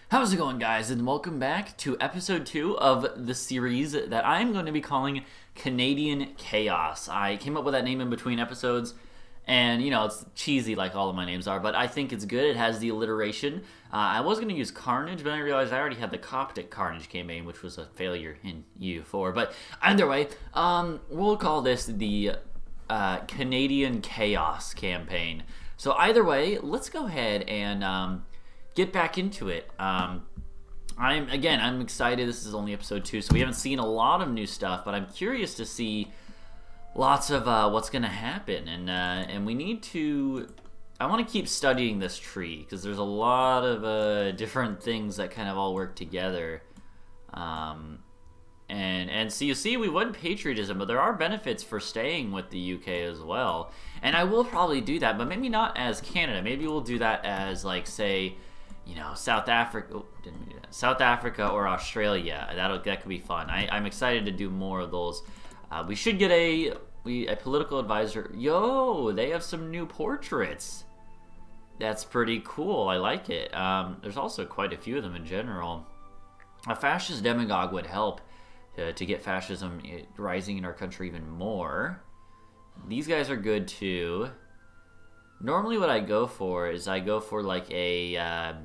How's it going, guys? And welcome back to episode 2 of the series that I'm going to be calling Canadian Chaos. I came up with that name in between episodes, and it's cheesy like all of my names are, but I think it's good. It has the alliteration. I was going to use Carnage, but I realized I already had the Coptic Carnage campaign, which was a failure in U4. But either way, we'll call this the Canadian Chaos campaign. So either way, let's go ahead and get back into it. I'm excited. This is only episode 2, so we haven't seen a lot of new stuff, but I'm curious to see lots of what's going to happen, and we need to. I want to keep studying this tree because there's a lot of different things that kind of all work together. And so you see, we won patriotism, but there are benefits for staying with the UK as well. And I will probably do that, but maybe not as Canada. Maybe we'll do that as, like, say, South Africa. Oh, didn't mean to do that. South Africa or Australia. That could be fun. I'm excited to do more of those. We should get a political advisor. Yo, they have some new portraits. That's pretty cool. I like it. There's also quite a few of them in general. A fascist demagogue would help to get fascism rising in our country even more. These guys are good too. Normally what I go for is like a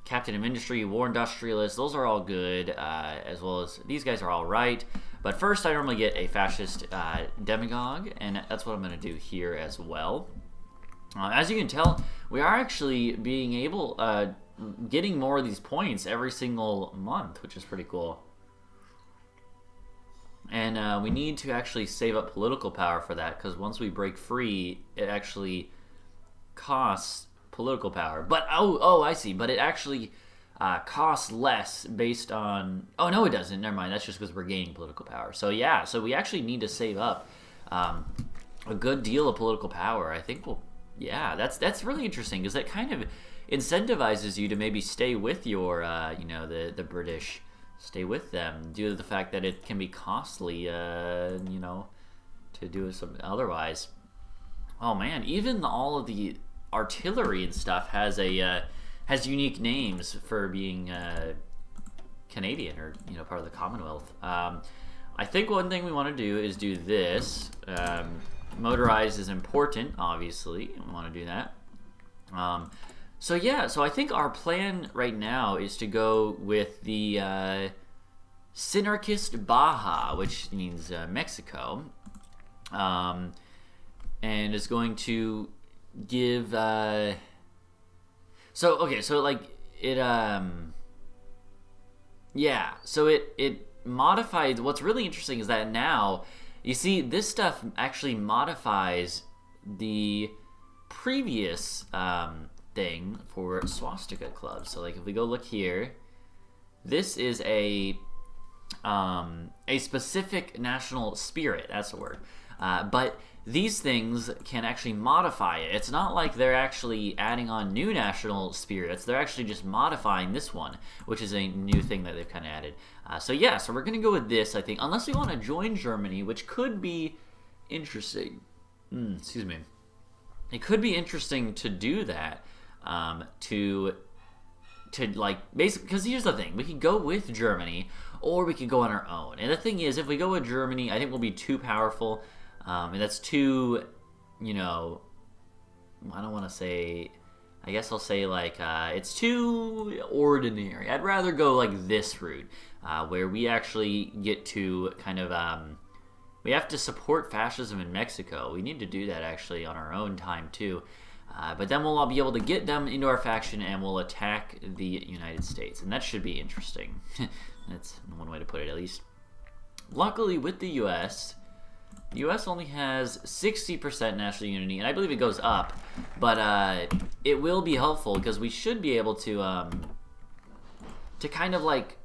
Captain of Industry, War Industrialist. Those are all good, as well as these guys are all right. But first I normally get a fascist demagogue, and that's what I'm going to do here as well. As you can tell, we are actually being able, getting more of these points every single month, which is pretty cool. And we need to actually save up political power for that, because once we break free, it actually costs political power. But I see. But it actually costs less based on. Oh no, it doesn't. Never mind. That's just because we're gaining political power. So yeah. So we actually need to save up a good deal of political power. I think we'll. Yeah, that's really interesting because that kind of incentivizes you to maybe stay with your the British. Stay with them due to the fact that it can be costly, to do something otherwise. Oh man, even all of the artillery and stuff has unique names for being Canadian or part of the Commonwealth. I think one thing we want to do is do this. Motorized is important, obviously. We want to do that. So I think our plan right now is to go with the Sinarchist Baja, which means Mexico, and is going to give. It modifies. What's really interesting is that now, you see, this stuff actually modifies the previous thing for swastika clubs. So like if we go look here, this is a specific national spirit. That's the word. But these things can actually modify it. It's not like they're actually adding on new national spirits. They're actually just modifying this one, which is a new thing that they've kind of added. So we're going to go with this, I think, unless we want to join Germany, which could be interesting. Excuse me. It could be interesting to do that. To like basically, because here's the thing, we could go with Germany or we could go on our own. And the thing is, if we go with Germany, I think we'll be too powerful, and that's too, I don't want to say. I guess I'll say like it's too ordinary. I'd rather go like this route, where we actually get to kind of we have to support fascism in Mexico. We need to do that actually on our own time too. But then we'll all be able to get them into our faction and we'll attack the United States. And that should be interesting. That's one way to put it, at least. Luckily, with the U.S., the U.S. only has 60% national unity, and I believe it goes up. But it will be helpful because we should be able to kind of like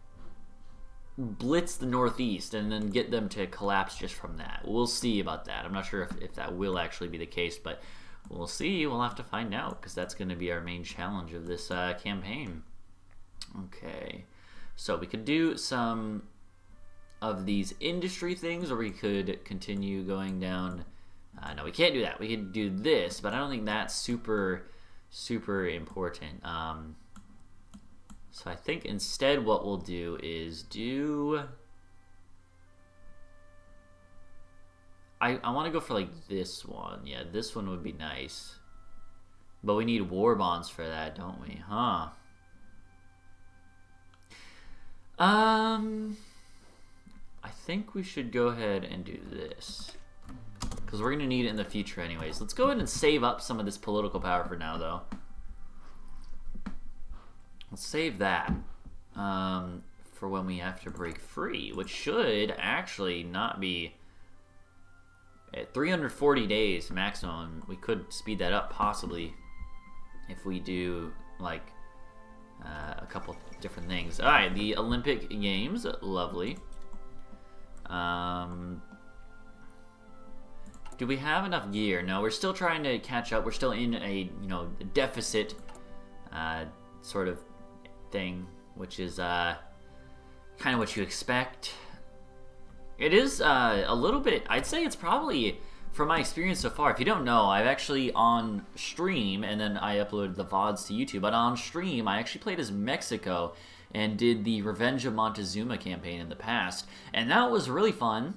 blitz the Northeast and then get them to collapse just from that. We'll see about that. I'm not sure if that will actually be the case, but we'll see. We'll have to find out because that's going to be our main challenge of this campaign. Okay, so we could do some of these industry things, or we could continue going down. No, we can't do that. We could do this, but I don't think that's super important. So I think instead what we'll do is do... I want to go for like this one. Yeah, this one would be nice. But we need war bonds for that, don't we? Huh. I think we should go ahead and do this. Because we're going to need it in the future anyways. Let's go ahead and save up some of this political power for now, though. Let's save that for when we have to break free, which should actually not be... At 340 days maximum. We could speed that up possibly if we do like a couple different things. All right, the Olympic Games, lovely. Do we have enough gear? No, we're still trying to catch up. We're still in a deficit sort of thing, which is kind of what you expect. It is a little bit, I'd say it's probably, from my experience so far, if you don't know, I've actually on stream, and then I uploaded the VODs to YouTube, but on stream, I actually played as Mexico and did the Revenge of Montezuma campaign in the past, and that was really fun,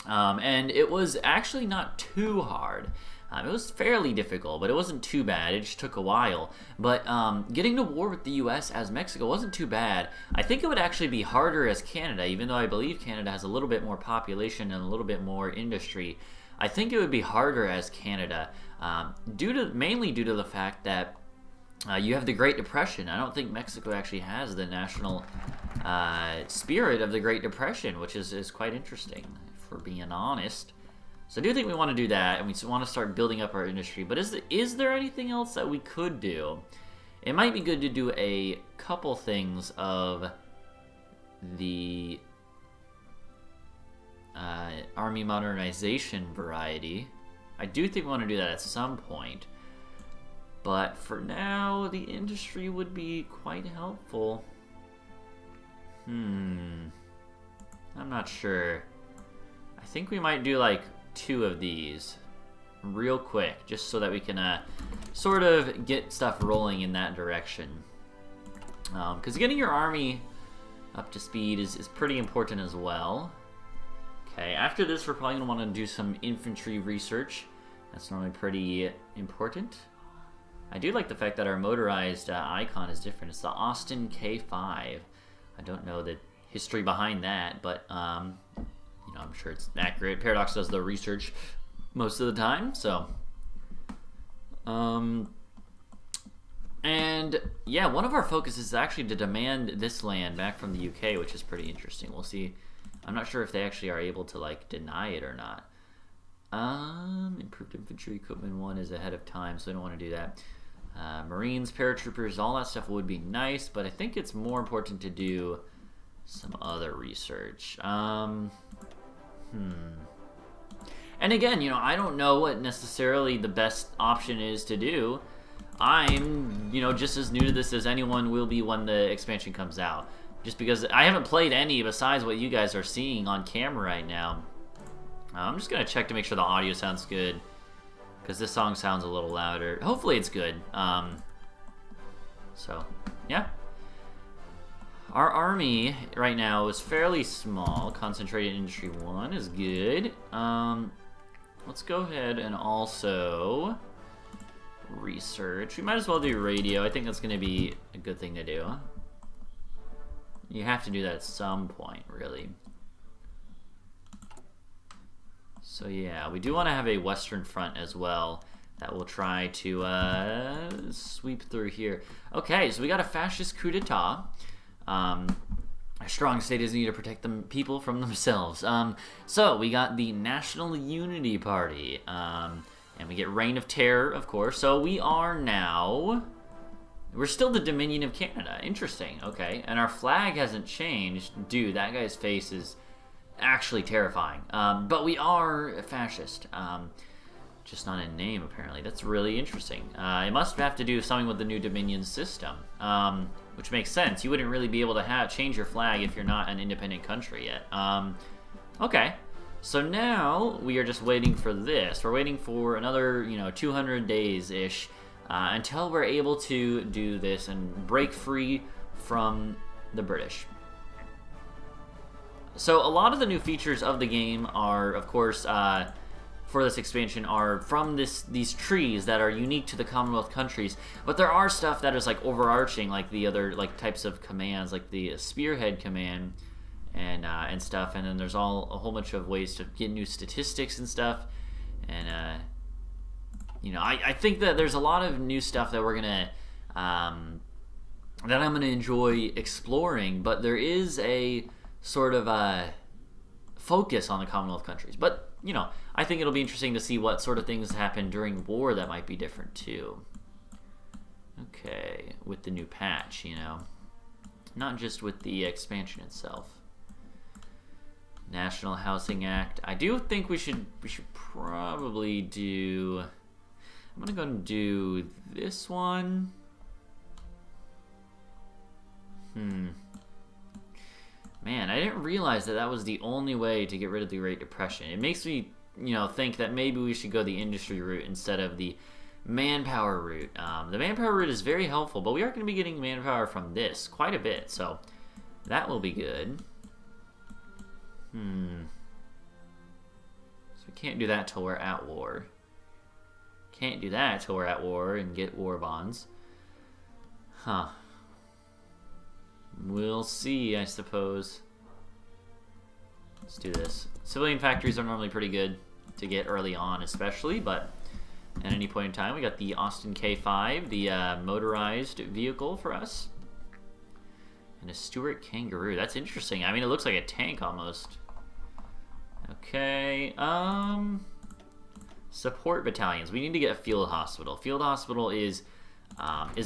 and it was actually not too hard. It was fairly difficult, but it wasn't too bad. It just took a while. But getting to war with the U.S. as Mexico wasn't too bad. I think it would actually be harder as Canada, even though I believe Canada has a little bit more population and a little bit more industry. I think it would be harder as Canada, mainly due to the fact that you have the Great Depression. I don't think Mexico actually has the national spirit of the Great Depression, which is quite interesting, if we're being honest. So I do think we want to do that, and we want to start building up our industry. But is there anything else that we could do? It might be good to do a couple things of the army modernization variety. I do think we want to do that at some point. But for now, the industry would be quite helpful. I'm not sure. I think we might do like 2 of these real quick, just so that we can sort of get stuff rolling in that direction. Because getting your army up to speed is pretty important as well. Okay, after this we're probably going to want to do some infantry research. That's normally pretty important. I do like the fact that our motorized icon is different. It's the Austin K5. I don't know the history behind that, but I'm sure it's accurate. Paradox does the research most of the time, so. And yeah, one of our focuses is actually to demand this land back from the UK, which is pretty interesting. We'll see. I'm not sure if they actually are able to like deny it or not. Improved infantry equipment 1 is ahead of time, so I don't want to do that. Marines, paratroopers, all that stuff would be nice, but I think it's more important to do some other research. And again, I don't know what necessarily the best option is to do. I'm, just as new to this as anyone will be when the expansion comes out. Just because I haven't played any besides what you guys are seeing on camera right now. I'm just going to check to make sure the audio sounds good, because this song sounds a little louder. Hopefully it's good. So, yeah. Our army right now is fairly small. Concentrated Industry 1 is good. Let's go ahead and also research. We might as well do radio. I think that's going to be a good thing to do. You have to do that at some point, really. So yeah, we do want to have a Western Front as well that will try to sweep through here. Okay, so we got a fascist coup d'etat. A strong state is needed to protect the people from themselves. So we got the National Unity Party, and we get Reign of Terror, of course. So we are now... We're still the Dominion of Canada. Interesting. Okay. And our flag hasn't changed. Dude, that guy's face is actually terrifying. But we are fascist. Just not in name, apparently. That's really interesting. It must have to do something with the new Dominion system, which makes sense. You wouldn't really be able to change your flag if you're not an independent country yet. Okay. So now we are just waiting for this. We're waiting for another, 200 days-ish. Until we're able to do this and break free from the British. So a lot of the new features of the game are, of course, for this expansion are from these trees that are unique to the Commonwealth countries, but there are stuff that is like overarching, like the other like types of commands, like the spearhead command and stuff, and then there's a whole bunch of ways to get new statistics and stuff, and you know, I think that there's a lot of new stuff that we're gonna that I'm gonna enjoy exploring, but there is a sort of a focus on the Commonwealth countries. But you know, I think it'll be interesting to see what sort of things happen during war that might be different too. Okay, with the new patch, you know, not just with the expansion itself. National Housing Act. I do think we should probably do. I'm gonna go and do this one. Man, I didn't realize that was the only way to get rid of the Great Depression. It makes me, you know, think that maybe we should go the industry route instead of the manpower route. The manpower route is very helpful, but we are going to be getting manpower from this quite a bit, so that will be good. So we can't do that till we're at war. Can't do that till we're at war and get war bonds. Huh. We'll see, I suppose. Let's do this. Civilian factories are normally pretty good to get early on, especially, but at any point in time, we got the Austin K5, the motorized vehicle for us. And a Stuart Kangaroo. That's interesting. I mean, it looks like a tank almost. Okay, support battalions. We need to get a field hospital. Field hospital is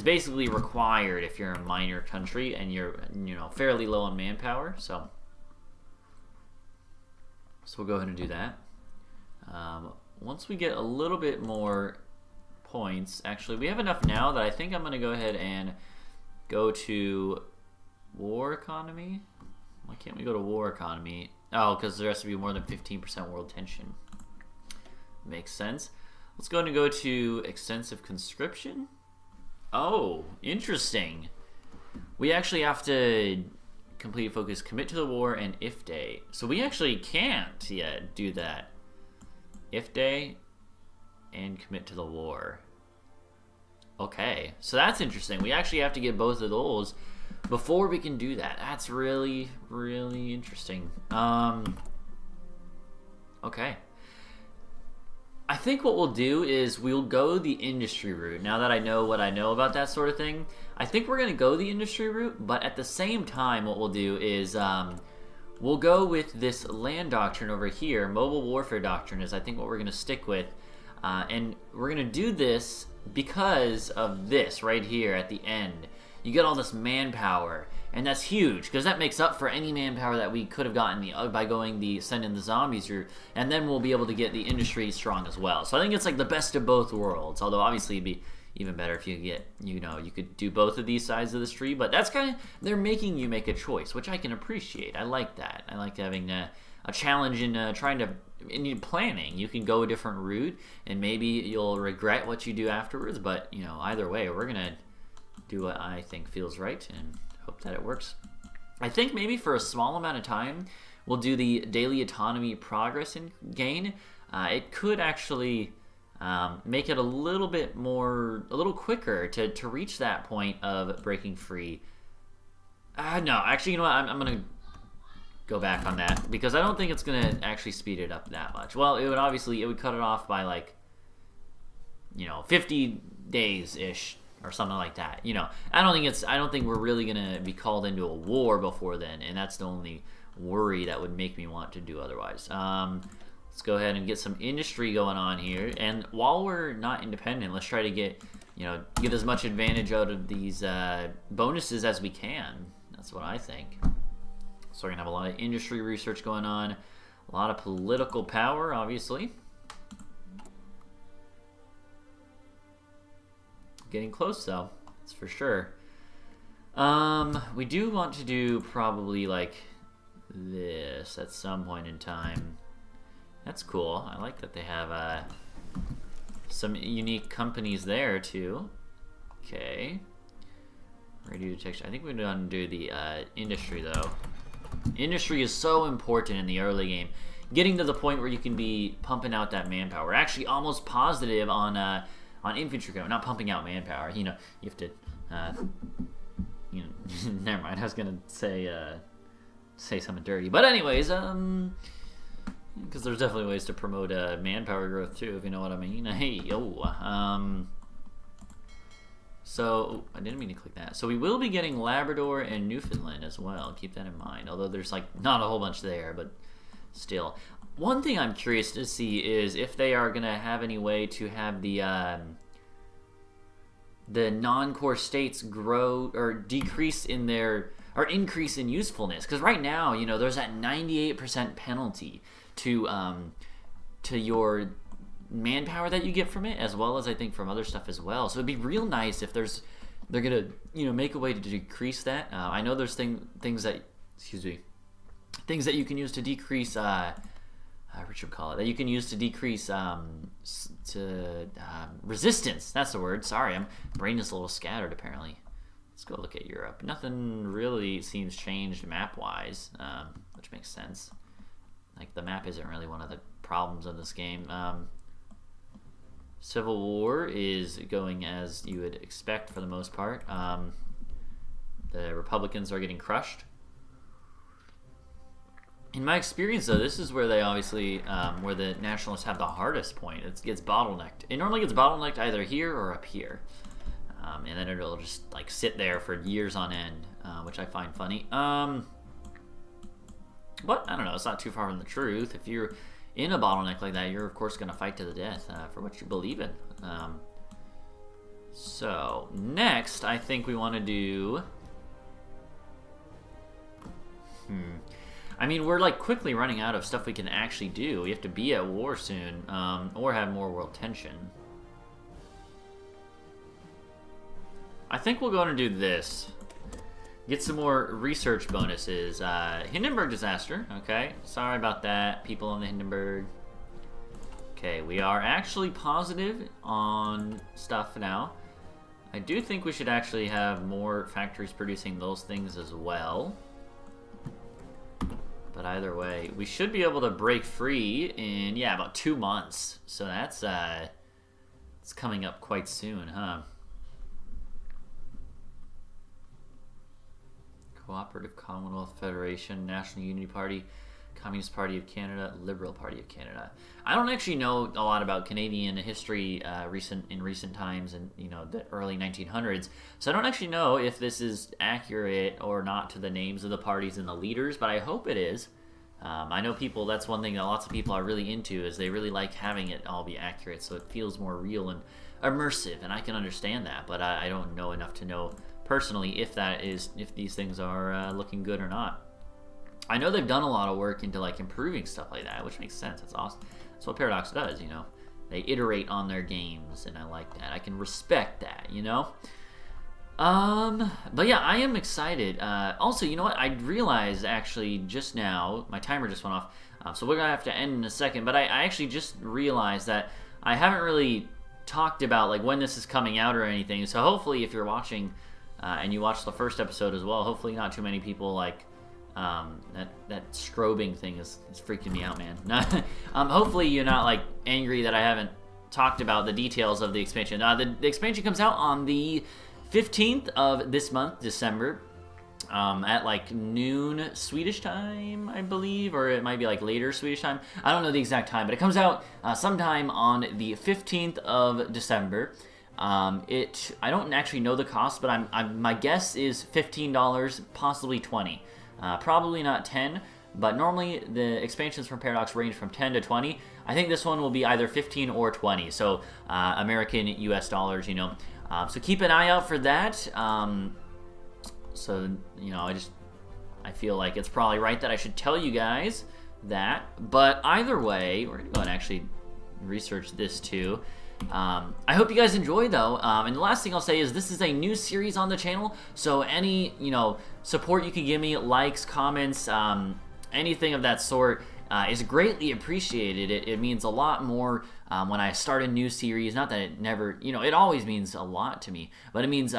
basically required if you're a minor country and you're, you know, fairly low on manpower. So we'll go ahead and do that. Once we get a little bit more points, actually, we have enough now that I think I'm going to go ahead and go to war economy. Why can't we go to war economy? Oh, because there has to be more than 15% world tension. Makes sense. Let's go ahead and go to extensive conscription. Oh, interesting. We actually have to complete focus, commit to the war, and if day. So we actually can't yet do that. If day and commit to the war. Okay, so that's interesting. We actually have to get both of those before we can do that. That's really, really interesting. Okay. I think what we'll do is we'll go the industry route. Now that I know what I know about that sort of thing, I think we're going to go the industry route, but at the same time what we'll do is we'll go with this land doctrine over here. Mobile warfare doctrine is I think what we're going to stick with. And we're going to do this because of this right here at the end. You get all this manpower, and that's huge because that makes up for any manpower that we could have gotten by going the send in the zombies route, and then we'll be able to get the industry strong as well. So I think it's like the best of both worlds. Although obviously it'd be even better if you get, you know, you could do both of these sides of the tree. But that's kind of, they're making you make a choice, which I can appreciate. I like that. I like having a challenge in trying to. In planning, you can go a different route, and maybe you'll regret what you do afterwards. But you know, either way, we're gonna do what I think feels right and hope that it works. I think maybe for a small amount of time, we'll do the daily autonomy progress and gain. It could actually make it a little bit more, a little quicker to reach that point of breaking free. No, actually, you know what? I'm gonna go back on that because I don't think it's gonna actually speed it up that much. Well, it would cut it off by like, you know, 50 days ish or something like that. You know, I don't think we're really gonna be called into a war before then, and that's the only worry that would make me want to do otherwise. Let's go ahead and get some industry going on here, and while we're not independent, let's try to get as much advantage out of these bonuses as we can. That's what I think. So we're gonna have a lot of industry research going on, a lot of political power, obviously. Getting close though, that's for sure. We do want to do probably like this at some point in time. That's cool. I like that they have some unique companies there too. Okay. Radio detection. I think we're going to do the industry, though. Industry is so important in the early game. Getting to the point where you can be pumping out that manpower. We're actually almost positive on infantry code. Not pumping out manpower. You know, you have to... you know, never mind. I was going to say something dirty. But anyways, because there's definitely ways to promote manpower growth, too, if you know what I mean. Hey, yo. So, I didn't mean to click that. So we will be getting Labrador and Newfoundland as well. Keep that in mind. Although there's, like, not a whole bunch there, but still. One thing I'm curious to see is if they are going to have any way to have the non-core states grow or decrease in their... or increase in usefulness. Because right now, you know, there's that 98% penalty to your... manpower that you get from it, as well as I think from other stuff as well. So it'd be real nice if they're gonna, you know, make a way to decrease that. I know there's things that you can use to decrease that you can use to decrease resistance. That's the word. Sorry, my brain is a little scattered apparently. Let's go look at Europe. Nothing really seems changed map wise, which makes sense. Like the map isn't really one of the problems of this game. Civil War is going as you would expect for the most part. The Republicans are getting crushed. In my experience, though, this is where they obviously, where the Nationalists have the hardest point. It gets bottlenecked. It normally gets bottlenecked either here or up here. And then it'll just, like, sit there for years on end, which I find funny. But, I don't know, it's not too far from the truth. If you're in a bottleneck like that, you're of course going to fight to the death for what you believe in. So next, I think we want to do. I mean, we're like quickly running out of stuff we can actually do. We have to be at war soon, or have more world tension. I think we'll go and do this. Get some more research bonuses. Hindenburg disaster. Okay, sorry about that, people on the Hindenburg. Okay, we are actually positive on stuff now. I do think we should actually have more factories producing those things as well. But either way, we should be able to break free in, yeah, about 2 months. So that's it's coming up quite soon, huh? Cooperative Commonwealth Federation, National Unity Party, Communist Party of Canada, Liberal Party of Canada. I don't actually know a lot about Canadian history in recent times, and you know, the early 1900s. So I don't actually know if this is accurate or not to the names of the parties and the leaders, but I hope it is. I know people. That's one thing that lots of people are really into, is they really like having it all be accurate, so it feels more real and immersive, and I can understand that. But I don't know enough to know personally if these things are looking good or not. I know they've done a lot of work into like improving stuff like that, which makes sense. That's awesome. That's what Paradox does, you know. They iterate on their games, and I like that. I can respect that, you know. But yeah, I am excited. Also, you know what? I realized actually just now, my timer just went off, so we're gonna have to end in a second. But I actually just realized that I haven't really talked about like when this is coming out or anything. So hopefully, if you're watching. And you watched the first episode as well. Hopefully not too many people like that strobing thing is freaking me out, man. Hopefully you're not like angry that I haven't talked about the details of the expansion. The expansion comes out on the 15th of this month, December, at like noon Swedish time, I believe, or it might be like later Swedish time. I don't know the exact time, but it comes out sometime on the 15th of December. I don't actually know the cost, but my guess is $15, possibly $20. Probably not 10, but normally the expansions from Paradox range from 10 to 20. I think this one will be either 15 or 20, so American US dollars, you know. So keep an eye out for that. So, you know, I feel like it's probably right that I should tell you guys that, but either way, we're gonna go and actually research this too. I hope you guys enjoy though, and the last thing I'll say is this is a new series on the channel, so any, you know, support you can give me, likes, comments, anything of that sort is greatly appreciated. It means a lot more when I start a new series. Not that it never, it always means a lot to me, but it means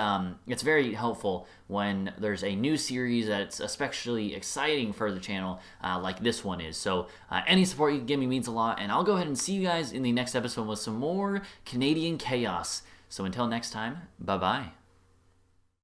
it's very helpful when there's a new series that's especially exciting for the channel, like this one is. So any support you can give me means a lot, and I'll go ahead and see you guys in the next episode with some more Canadian chaos. So until next time, bye-bye.